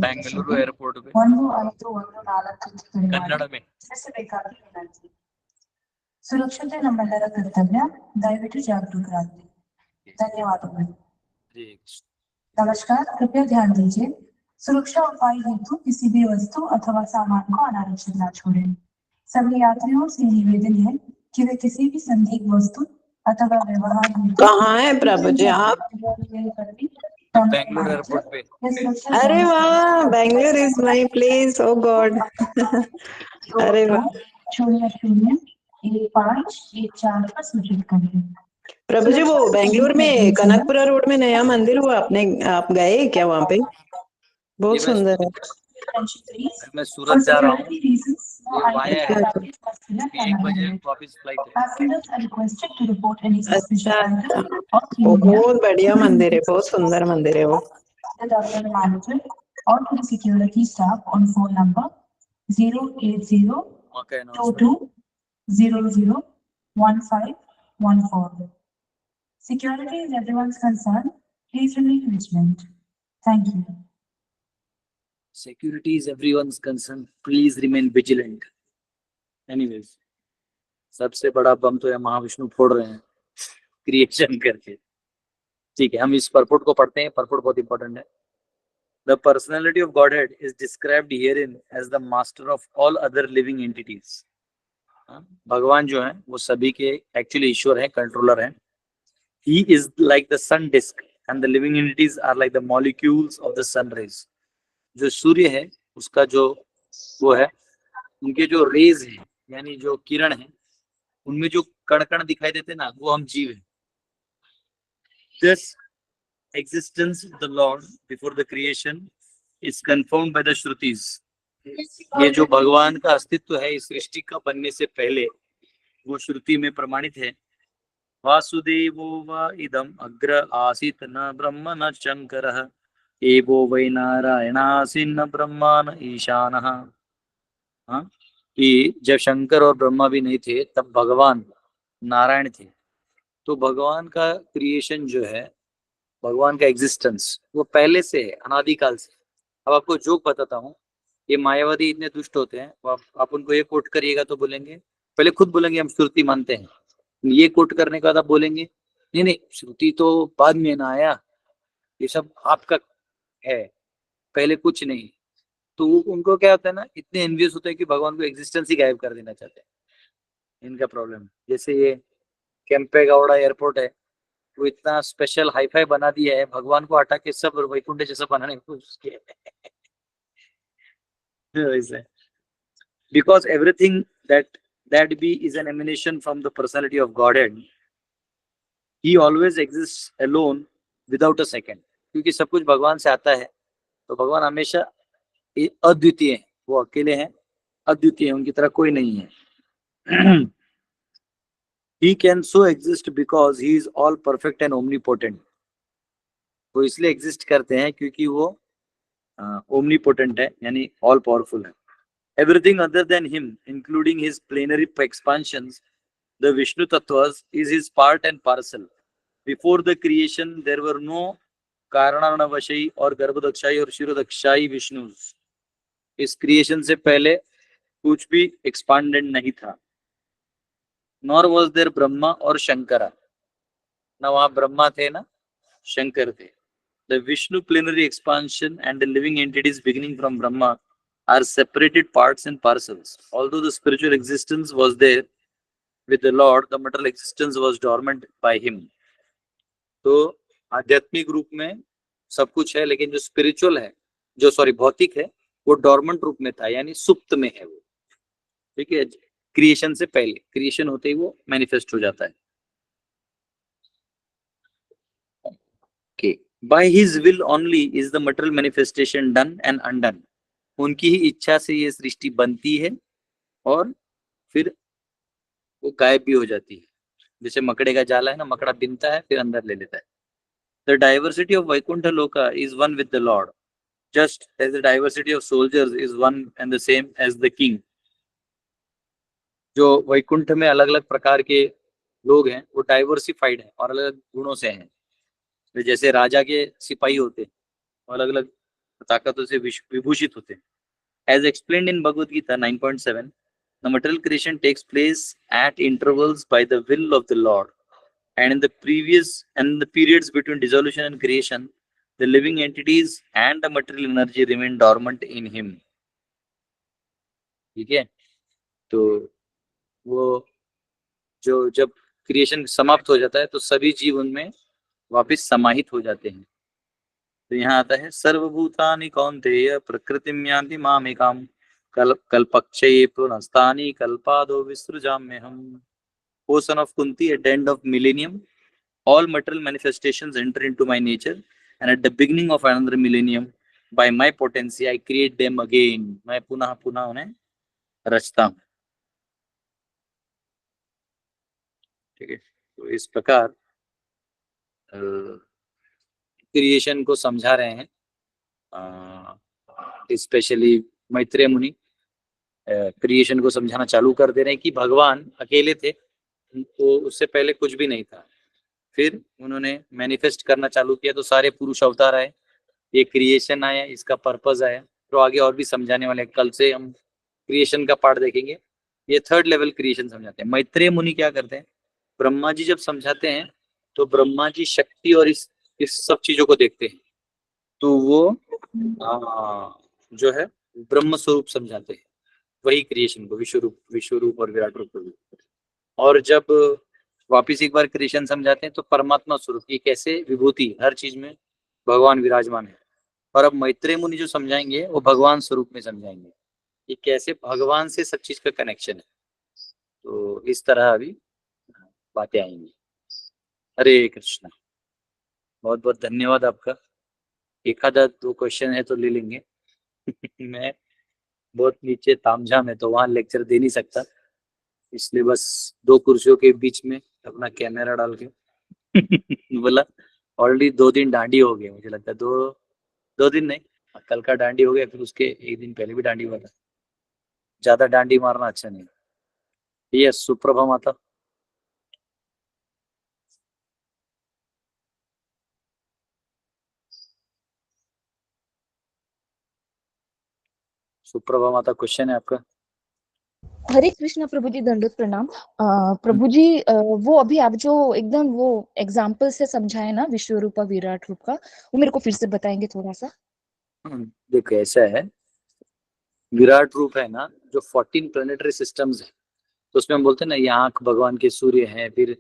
ಬೆಂಗಳೂರು ಏರ್ಪೋರ್ಟ್ 1514 ಮಾಡಿ ತಿಳಿಸಬೇಕಾಗಿ ವಿನಂತಿ. ಸುರಕ್ಷತೆ ನಮ್ಮೆಲ್ಲರ ಕರ್ತವ್ಯ, ದಯವಿಟ್ಟು ಜಾಗರೂಕರಾಗಿರಿ. ಧನ್ಯವಾದಗಳು. नमस्कार, कृपया ध्यान दीजिए, सुरक्षा उपाय हेतु किसी भी वस्तु अथवा सामान को अनारक्षित न छोड़ें। सभी यात्रियों से निवेदन है कि वे किसी भी संदिग्ध वस्तु अथवा व्यवहार कहाँ है प्रभु जी आप? बेंगलुरु एयरपोर्ट पे। अरे वाह, Bengaluru is my place, oh god. अरे वाह, 001514 पर सूचित करें। प्रभु जी वो बेंगलुरु में कनकपुरा रोड में नया मंदिर हुआ, आप गए क्या वहाँ पे? बहुत सुंदर है। मैं सूरत जा रहा हूँ, 1 बजे वापस फ्लाइट है। अच्छा, वो बहुत बढ़िया मंदिर है, बहुत सुंदर मंदिर है वो। or to the security staff on phone number 08022001514. Security is everyone's concern. Please remain vigilant. Thank you. Security is everyone's concern. Please remain vigilant. Anyways, सबसे बड़ा बम तो ये महाविष्णु फोड़ रहे हैं क्रिएशन करके. ठीक है, हम इस परपुट को पढ़ते हैं. परपुट बहुत इंपॉर्टेंट है. The personality of Godhead is described herein as the master of all other living entities. भगवान जो है वो सभी के एक्चुअली ईश्वर है, कंट्रोलर है. He is like the sun disk and the living entities are like the molecules of the sun rays. जो सूर्य है उसका जो वो है, उनके जो रेज है यानी जो किरण है, उनमें जो कण कण दिखाई देते हैं ना, वो हम जीव है. This existence of the Lord before the creation is confirmed by the Shrutis. ये जो भगवान का अस्तित्व है इस सृष्टि का बनने से पहले, वो श्रुति में प्रमाणित है. वासुदेवो वा इदम अग्र आसीत न ब्रह्म न शंकरः एवो वै नारायणासीन न ब्रह्मा न ईशानः. हाँ, कि जब शंकर और ब्रह्मा भी नहीं थे तब भगवान नारायण थे. तो भगवान का क्रिएशन जो है, भगवान का एग्जिस्टेंस वो पहले से है, अनादिकाल से. अब आपको जोक बताता हूँ. ये मायावादी इतने दुष्ट होते हैं, आप उनको ये कोट करिएगा तो बोलेंगे, पहले खुद बोलेंगे हम श्रुति मानते हैं. ये कोट करने के बाद आप बोलेंगे नहीं नहीं श्रुति तो बाद में ना आया, ये सब आपका है, पहले कुछ नहीं. तो उनको क्या होता है ना, इतने एनवियस होते हैं कि भगवान को एग्जिस्टेंस ही गायब कर देना चाहते हैं. इनका प्रॉब्लम जैसे ये केम्पेगौड़ा एयरपोर्ट है, वो इतना स्पेशल हाईफाई बना दिया है, भगवान को हटा के सब वैकुंठ जैसा बनाने की कोशिश की है. Because everything that be is an emanation from the personality of Godhead, he always exists alone without a second. क्योंकि सब कुछ भगवान से आता है, तो भगवान हमेशा अद्वितीय है, वो अकेले हैं, अद्वितीय है, उनकी तरह कोई नहीं है. He can so exist because he is all perfect and omnipotent. वो इसलिए एग्जिस्ट करते हैं क्योंकि वो ओमनीपोटेंट है, यानी ऑल पावरफुल है. Everything other than him, including his plenary expansions, the Vishnu Tattvas, is his part and parcel. Before the creation, there were no Karananavashayi और गर्भदक्षाई और शिरोदक्षाई विष्णुस. इस क्रिएशन से पहले कुछ भी एक्सपांडेड नहीं था. Nor was there Brahma और शंकरा. ना वहाँ ब्रह्मा थे ना शंकर थे. The Vishnu plenary expansion and the living entities beginning from Brahma are separated parts and parcels. Although the spiritual existence was there with the Lord, the material existence was dormant by him. तो आध्यात्मिक रूप में सब कुछ है, लेकिन जो spiritual है, जो भौतिक है, वो डॉर्मेंट रूप में था, यानी सुप्त में है वो. ठीक है, क्रिएशन से पहले, क्रिएशन होते ही वो मैनिफेस्ट हो जाता है. Okay. By his will only is the material manifestation done and undone. उनकी ही इच्छा से ये सृष्टि बनती है और फिर वो गायब भी हो जाती है. जैसे मकड़े का जाला है ना, मकड़ा बिनता है फिर अंदर ले लेता है. The diversity of Vaikuntha Loka is one with the Lord, just as the diversity of soldiers is one and the same as the king. जो वैकुंठ में अलग अलग प्रकार के लोग हैं वो डाइवर्सिफाइड हैं और अलग अलग गुणों से हैं. जैसे राजा के सिपाही होते हैं, अलग अलग ताकतों से विभूषित होते हैं. As explained in Bhagavad Gita 9.7, the material creation takes place at intervals by the will of the Lord, and in the periods between dissolution and creation, the living entities and the material energy remain dormant in him. ठीक है, तो वो जो जब creation समाप्त हो जाता है तो सभी जीव उनमें वापस समाहित हो जाते हैं. तो यहाँ आता है सर्वभूतानि कौन्तेय प्रकृतिं यान्ति मामेकाम् कल्पक्षये पुनस्तानि कल्पादो विसृजाम्यहम्. O son of Kunti, at the end of millennium, all material manifestations enter into my nature, and at the beginning of another millennium, by my potency, I create them again. मैं पुनः पुनः उन्हें रचता हूँ. ठीक है, तो इस प्रकार क्रिएशन को समझा रहे हैं स्पेशली मैत्रेय मुनि क्रिएशन को समझाना चालू कर दे रहे हैं कि भगवान अकेले थे, तो उससे पहले कुछ भी नहीं था। फिर उन्होंने मैनिफेस्ट करना चालू किया तो सारे पुरुष अवतार आए, ये क्रिएशन आया, इसका पर्पस आया। तो आगे और भी समझाने वाले हैं, कल से हम क्रिएशन का पार्ट देखेंगे। ये थर्ड लेवल क्रिएशन समझाते हैं। मैत्रेय मुनि क्या करते हैं, ब्रह्मा जी जब समझाते हैं तो ब्रह्मा जी शक्ति और इस सब चीजों को देखते हैं, तो वो जो है ब्रह्म स्वरूप समझाते हैं, वही क्रिएशन को, विश्व रूप और विराट रूप को भी। और जब वापिस एक बार क्रिएशन समझाते हैं तो परमात्मा स्वरूप की कैसे विभूति हर चीज में भगवान विराजमान है। और अब मैत्रेय मुनि जो समझाएंगे वो भगवान स्वरूप में समझाएंगे कि कैसे भगवान से सब चीज का कनेक्शन है। तो इस तरह अभी बातें आएंगी। हरे कृष्णा, बहुत बहुत धन्यवाद आपका। एक आधा 2 क्वेश्चन है तो ले लेंगे। मैं बहुत नीचे तामझाम है तो वहां लेक्चर दे नहीं सकता, इसलिए बस 2 कुर्सियों के बीच में अपना कैमरा डाल के बोला। ऑलरेडी 2 दिन डांडी हो गए, मुझे लगता है 2 दिन नहीं, कल का डांडी हो गया, फिर उसके एक दिन पहले भी डांडी हुआ था। ज्यादा डांडी मारना अच्छा नहीं। ये सुप्रभा माता, सुप्रभा माता, क्वेश्चन है आपका। हरे कृष्णा प्रभु जी, दंडोत प्रणाम। प्रभु जी, वो अभी आप जो एकदम वो एग्जाम्पल से समझाए ना विश्व रूप और विराट रूप का, वो मेरे को फिर से बताएंगे थोड़ा सा। देखो ऐसा है, विराट रूप है ना जो 14 प्लेनेटरी सिस्टम्स है, तो उसमें हम बोलते हैं ना ये आंख भगवान के सूर्य है, फिर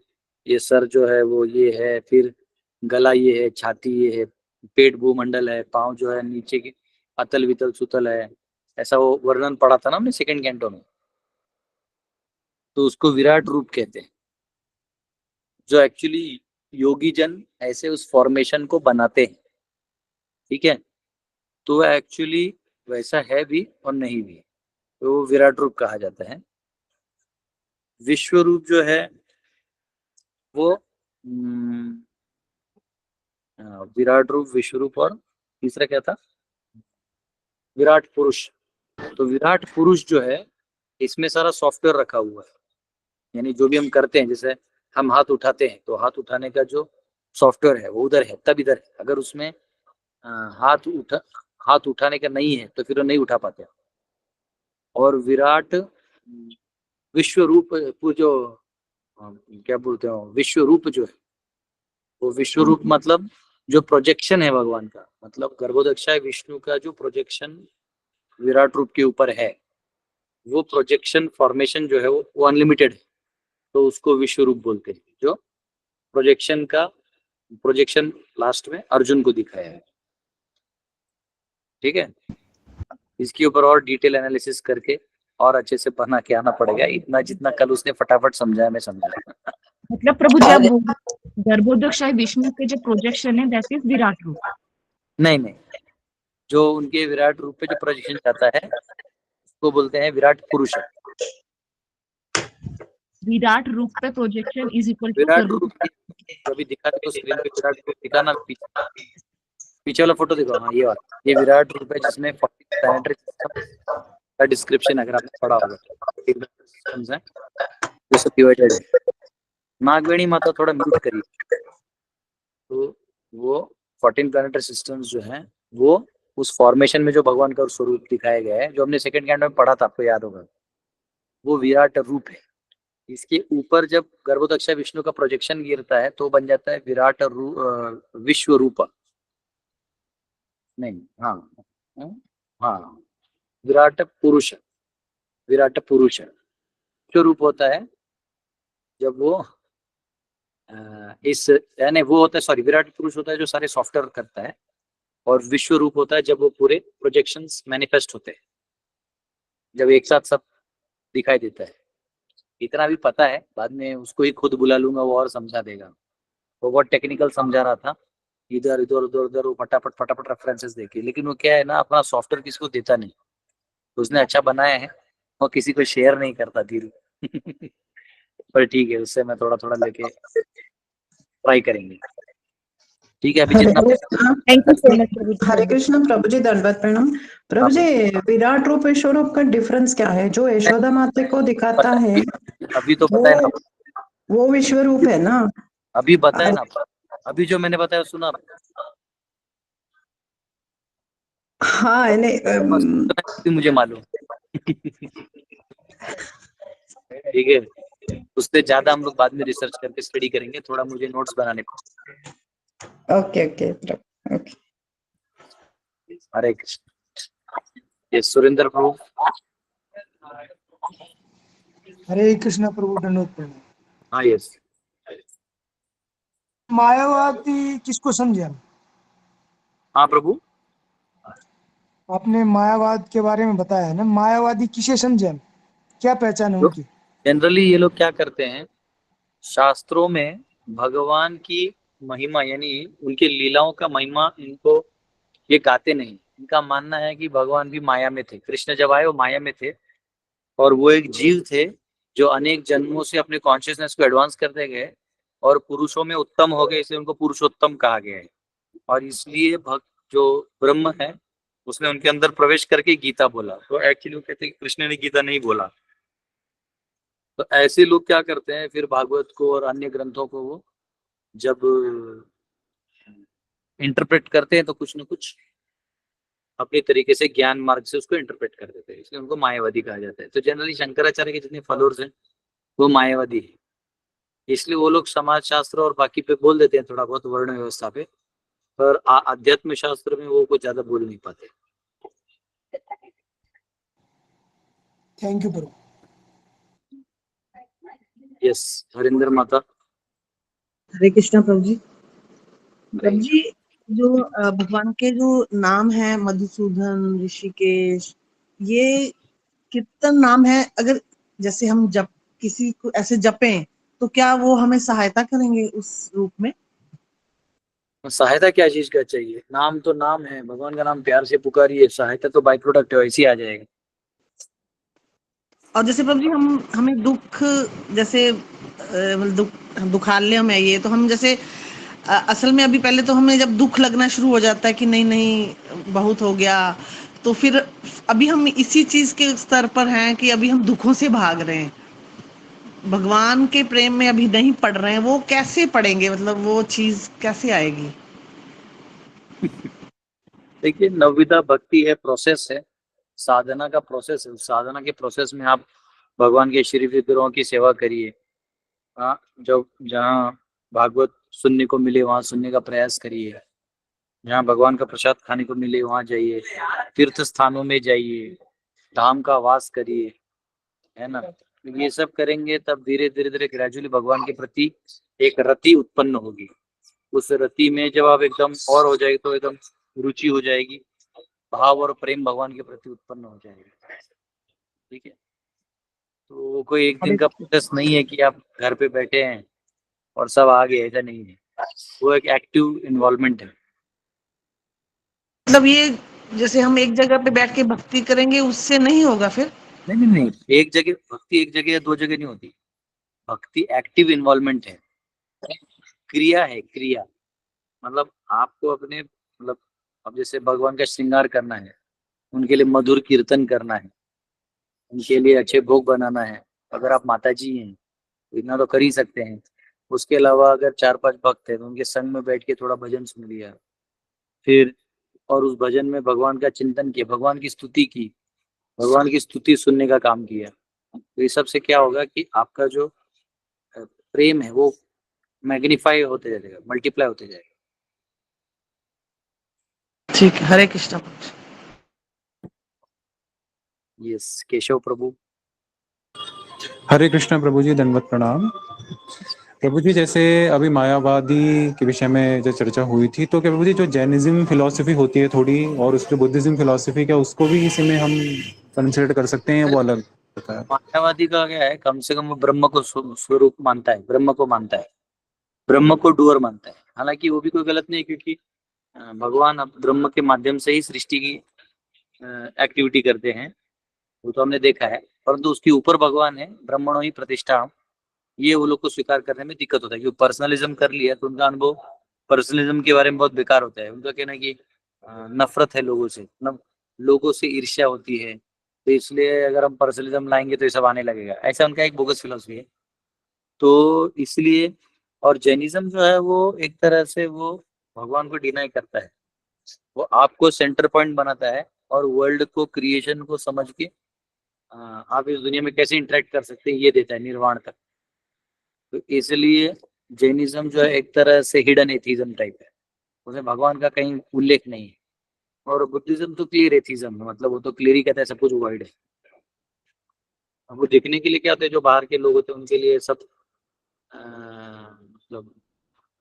ये सर जो है वो ये है, फिर गला ये है, छाती ये है, पेट भूमंडल है, पांव जो है नीचे की अतल वितल सुतल है। ऐसा वो वर्णन पढ़ा था ना हमने सेकंड कैंटो में। तो उसको विराट रूप कहते हैं, जो एक्चुअली योगी जन ऐसे उस फॉर्मेशन को बनाते हैं। ठीक है, तो वह एक्चुअली वैसा है भी और नहीं भी, तो वो विराट रूप कहा जाता है। विश्व रूप जो है वो विराट रूप, विश्व रूप और तीसरा क्या था, विराट पुरुष। तो विराट पुरुष जो है इसमें सारा सॉफ्टवेयर रखा हुआ है, यानी जो भी हम करते हैं, जैसे हम हाथ उठाते हैं तो हाथ उठाने का जो सॉफ्टवेयर है वो उधर है, तब इधर है। अगर उसमें हाथ उठाने का नहीं है तो फिर वो नहीं उठा पाते। और विराट विश्व रूप वो जो क्या बोलते हो, विश्व रूप जो है वो विश्व रूप मतलब जो प्रोजेक्शन है भगवान का, मतलब गर्भोदक्षाय विष्णु का जो प्रोजेक्शन विराट रूप के ऊपर है, वो प्रोजेक्शन फॉर्मेशन जो है वो अनलिमिटेड है, तो उसको विश्व रूप बोलते हैं। जो प्रोजेक्शन लास्ट में अर्जुन को दिखाया है। ठीक है, इसके ऊपर और डिटेल एनालिसिस करके और अच्छे से पढ़ना के आना पड़ेगा। इतना जितना कल उसने फटाफट समझाया मैं समझा। मतलब प्रभु जी, आप गर्भोदक्षाय विष्णु के जो प्रोजेक्शन है दैट इज विराट रूप? नहीं, जो उनके विराट रूप पे जो प्रोजेक्शन जाता है उसको बोलते हैं विराट पुरुष। विराट रूप पे प्रोजेक्शन इज इक्वल टू विराट रूप अभी दिखा तो स्क्रीन पे विराट रूप दिखाना, पीछे वाला फोटो दिखाओ। हाँ, ये वाला, ये विराट रूप है जिसमें 40 प्लैनेटरी सिस्टम का डिस्क्रिप्शन अगर आपने पढ़ा होगा, सिस्टम्स हैं वो सब डिवाइडेड है। नागवेणी माता थोड़ा म्यूट करिए। तो वो 14 प्लैनेटरी सिस्टम्स जो हैं वो उस फॉर्मेशन में जो भगवान का स्वरूप दिखाया गया है, जो हमने सेकंड कैंड में पढ़ा था, आपको याद होगा, वो विराट रूप है। इसके ऊपर जब गर्भोदक्षाय विष्णु का प्रोजेक्शन गिरता है तो बन जाता है विराट विश्व रूप। नहीं, हाँ, विराट पुरुष, विराट पुरुष विश्व रूप होता है जब वो इस यानी वो होता है, सॉरी, विराट पुरुष होता है जो सारे सॉफ्टवेयर करता है, और विश्व रूप होता है जब वो पूरे प्रोजेक्शंस मैनिफेस्ट होते हैं, जब एक साथ सब दिखाई देता है। इतना भी पता है, बाद में उसको ही खुद बुला लूंगा, वो और समझा देगा। वो बहुत टेक्निकल समझा रहा था, इधर इधर उधर उधर वो फटाफट रेफरेंसेस देके, लेकिन वो क्या है ना, अपना सॉफ्टवेयर किसी को देता नहीं। तो उसने अच्छा बनाया है, वो किसी को शेयर नहीं करता धीरे। पर ठीक है, उससे मैं थोड़ा थोड़ा लेके ट्राई करेंगे। ठीक है, अभी हरे जितना Krishna. Thank you so much Prabhu ji. Hare Krishna Prabhu ji, दंडवत प्रणाम। प्रभु जी, विराट रूप ईश्वर रूप का डिफरेंस क्या है? जो यशोदा माता को दिखाता है अभी तो वो बताया ना, वो विश्व रूप है ना? अभी बताया ना, अभी जो मैंने बताया सुना आपने? हाँ, नहीं बस उतना ही मुझे मालूम। ठीक है, उससे ज्यादा हम लोग बाद में रिसर्च करके स्टडी करेंगे, थोड़ा मुझे नोट्स बनाने पड़ेंगे। ओके ओके प्रभु, ओके। हरे कृष्ण। ये सुरेंद्र प्रभु। हरे कृष्णा प्रभु, दंडवत प्रणाम। हाँ, यस। मायावादी किसको समझे हम? हाँ प्रभु, आपने मायावाद के बारे में बताया है ना, मायावादी किसे समझे हम? क्या पहचान है उनकी? जनरली ये लोग क्या करते हैं, शास्त्रों में भगवान की महिमा यानी उनकी लीलाओं का महिमा इनको ये गाते नहीं। इनका मानना है कि भगवान भी माया में थे, कृष्ण जब आए वो माया में थे, और वो एक जीव थे जो अनेक जन्मों से अपने कॉन्शियसनेस को एडवांस करते गए और पुरुषों में उत्तम हो गए, इसलिए उनको पुरुषोत्तम कहा गया है। और इसलिए भक्त जो ब्रह्म है उसने उनके अंदर प्रवेश करके गीता बोला। तो एक्चुअली वो कहते हैं कि कृष्ण ने गीता नहीं बोला। तो ऐसे लोग क्या करते हैं, फिर भागवत को और अन्य ग्रंथों को वो जब इंटरप्रेट करते हैं तो कुछ न कुछ अपने तरीके से ज्ञान मार्ग से उसको इंटरप्रेट कर देते हैं, इसलिए उनको मायावादी कहा जाता है। तो जनरली शंकराचार्य के जितने फॉलोअर्स हैं वो मायावादी है, इसलिए वो लोग समाज शास्त्र और बाकी पे बोल देते हैं थोड़ा बहुत, वर्ण व्यवस्था पे, पर अध्यात्म शास्त्र में वो कुछ ज्यादा बोल नहीं पाते। Thank you Prabhu. Yes, Harinder माता। हरे कृष्णा प्रभु जी। प्रभु जी, जो भगवान के जो नाम है मधुसूदन, ऋषिकेश, ये कीर्तन नाम है। अगर जैसे हम जप किसी को ऐसे जपें तो क्या वो हमें सहायता करेंगे उस रूप में? सहायता क्या चीज का चाहिए? नाम तो नाम है, भगवान का नाम प्यार से पुकारिए, सहायता तो बाई प्रोडक्ट है, ऐसे ही आ जाएगा। और जैसे प्रभु जी हमें दुख, जैसे दुखालय में ये तो हम जैसे असल में अभी पहले तो हमें जब दुख लगना शुरू हो जाता है कि नहीं नहीं बहुत हो गया, तो फिर अभी हम इसी चीज के स्तर पर हैं कि अभी हम दुखों से भाग रहे हैं, भगवान के प्रेम में अभी नहीं पड़ रहे हैं। वो कैसे पढ़ेंगे, मतलब वो चीज कैसे आएगी? देखिए, नवविधा भक्ति है, प्रोसेस है, साधना का प्रोसेस है। उस साधना के प्रोसेस में आप भगवान के श्री विग्रहों की सेवा करिए। हाँ, जब जहाँ भागवत सुनने को मिले वहां सुनने का प्रयास करिए, जहाँ भगवान का प्रसाद खाने को मिले वहां जाइए, तीर्थ स्थानों में जाइए, धाम का वास करिए, है ना। ये सब करेंगे तब धीरे धीरे धीरे ग्रेजुअली भगवान के प्रति एक रति उत्पन्न होगी। उस रति में जब आप एकदम और हो जाएगी तो एकदम रुचि हो जाएगी, भाव और प्रेम भगवान के प्रति उत्पन्न हो जाएगा। ठीक है, तो वो कोई एक दिन का प्रोसेस नहीं है कि आप घर पे बैठे हैं और सब आ गए, ऐसा नहीं है। वो एक एक्टिव इन्वॉल्वमेंट है। मतलब ये जैसे हम एक जगह पे बैठ के भक्ति करेंगे उससे नहीं होगा फिर? नहीं नहीं नहीं, एक जगह भक्ति, एक जगह या दो जगह नहीं होती। भक्ति एक्टिव इन्वॉल्वमेंट है, क्रिया है, क्रिया। मतलब आपको अपने मतलब अब जैसे भगवान का श्रृंगार करना है, उनके लिए मधुर कीर्तन करना है, उनके लिए अच्छे भोग बनाना है। अगर आप माता जी हैं तो इतना तो कर ही सकते हैं। उसके अलावा अगर 4-5 भक्त हैं तो उनके संग में बैठ के थोड़ा भजन सुन लिया, फिर और उस भजन में भगवान का चिंतन किया, भगवान की स्तुति की, भगवान की स्तुति सुनने का काम किया। तो ये सबसे क्या होगा कि आपका जो प्रेम है वो मैग्नीफाई होते जाएगा, मल्टीप्लाई होते जाएगा। ठीक है, हरे कृष्णा। यस, केशव प्रभु। हरे कृष्णा प्रभु जी, दंडवत प्रणाम। प्रभु जी, जैसे अभी मायावादी के विषय में जो चर्चा हुई थी, तो क्या प्रभु जी जो जैनिज्म फिलॉसफी होती है थोड़ी, और उसके बुद्धिज्म फिलॉसफी, क्या उसको भी इसी में हम कंसिडर कर सकते हैं? वो अलग होता है? मायावादी का क्या है, कम से कम वो ब्रह्म को स्वरूप मानता है, ब्रह्म को मानता है, ब्रह्म को डूअर मानता है। हालांकि वो भी कोई गलत नहीं, क्योंकि भगवान अब ब्रह्म के माध्यम से ही सृष्टि की एक्टिविटी करते हैं, वो तो हमने देखा है। परंतु उसके ऊपर भगवान है, ब्रह्मणो ही प्रतिष्ठा, ये वो लोग को स्वीकार करने में दिक्कत होता है, क्योंकि पर्सनलिज्म कर लिया तो उनका अनुभव पर्सनलिज्म के बारे में बहुत बेकार होता है। उनका कहना है कि नफरत है लोगों से, लोगों से ईर्ष्या होती है, तो इसलिए अगर हम पर्सनलिज्म लाएंगे तो ये सब आने लगेगा, ऐसा उनका एक बोगस फिलोसफी है। तो इसलिए, और जैनिज्म जो है वो एक तरह से वो भगवान को डिनाई करता है, वो आपको सेंटर पॉइंट बनाता है और वर्ल्ड को, क्रिएशन को समझ के आप इस दुनिया में कैसे इंटरेक्ट कर सकते हैं ये देता है निर्वाण तक। तो इसलिए जैनिज्म जो है एक तरह से हिडन एथिज्म टाइप है, उसमें भगवान का कहीं उल्लेख नहीं है। और बुद्धिज्म तो क्लियर एथिज्म है, मतलब वो तो क्लियर ही कहता है सब कुछ वर्ल्ड है। अब वो देखने के लिए क्या होते हैं, जो बाहर के लोग होते हैं उनके लिए सब मतलब,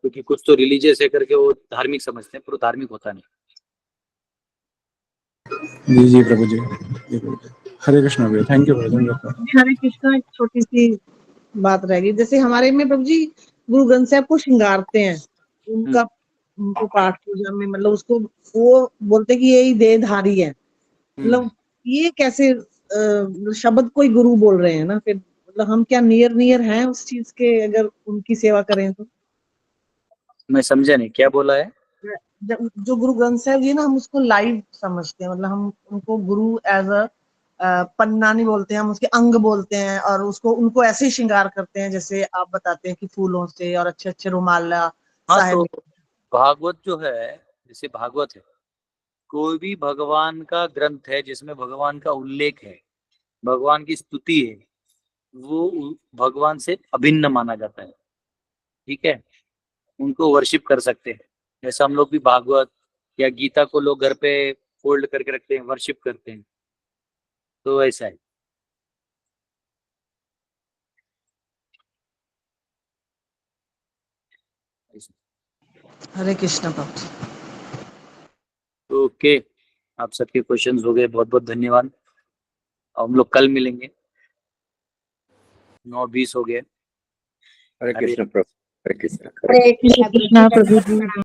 क्योंकि कुछ तो रिलीजियस है करके वो धार्मिक समझते हैं, पर वो धार्मिक होता नहीं। जी जी प्रभु जी, जी प्रभु जी। हरे कृष्णा भैया, थैंक यू ब्रदर। हरे कृष्णा, एक छोटी सी बात रह गई। जैसे हमारे में प्रभु जी गुरु ग्रंथ साहब को श्रृंगारते हैं, उनका उनको पाठ पूजा में मतलब उसको वो बोलते हैं कि यही देहधारी है। मतलब ये कैसे शब्द कोई गुरु बोल रहे हैं ना, फिर मतलब हम क्या नियर नियर हैं उस चीज के अगर उनकी सेवा करें तो? मैं समझा नहीं क्या बोला है। जो गुरु ग्रंथ साहब जी ना, हम उसको लाइव समझते हैं, मतलब हम उनको गुरु एज अ पन्ना नहीं बोलते हैं, हम उसके अंग बोलते हैं और उसको उनको ऐसे ही श्रृंगार करते हैं जैसे आप बताते हैं कि फूलों से और अच्छे अच्छे रुमाला हाँ, साहेब। तो भागवत जो है, जैसे भागवत है, कोई भी भगवान का ग्रंथ है जिसमें भगवान का उल्लेख है, भगवान की स्तुति है, वो भगवान से अभिन्न माना जाता है। ठीक है, उनको वर्शिप कर सकते हैं। जैसे हम लोग भी भागवत या गीता को लोग घर पे फोल्ड करके रखते हैं, वर्शिप करते हैं, तो ऐसा है। हरे कृष्ण भक्त। ओके, आप सबके क्वेश्चंस हो गए, बहुत बहुत धन्यवाद। हम लोग कल मिलेंगे, 9:20 हो गए। हरे कृष्ण प्रभु, हरे कृष्ण। हरे कृष्णा प्रभु जी।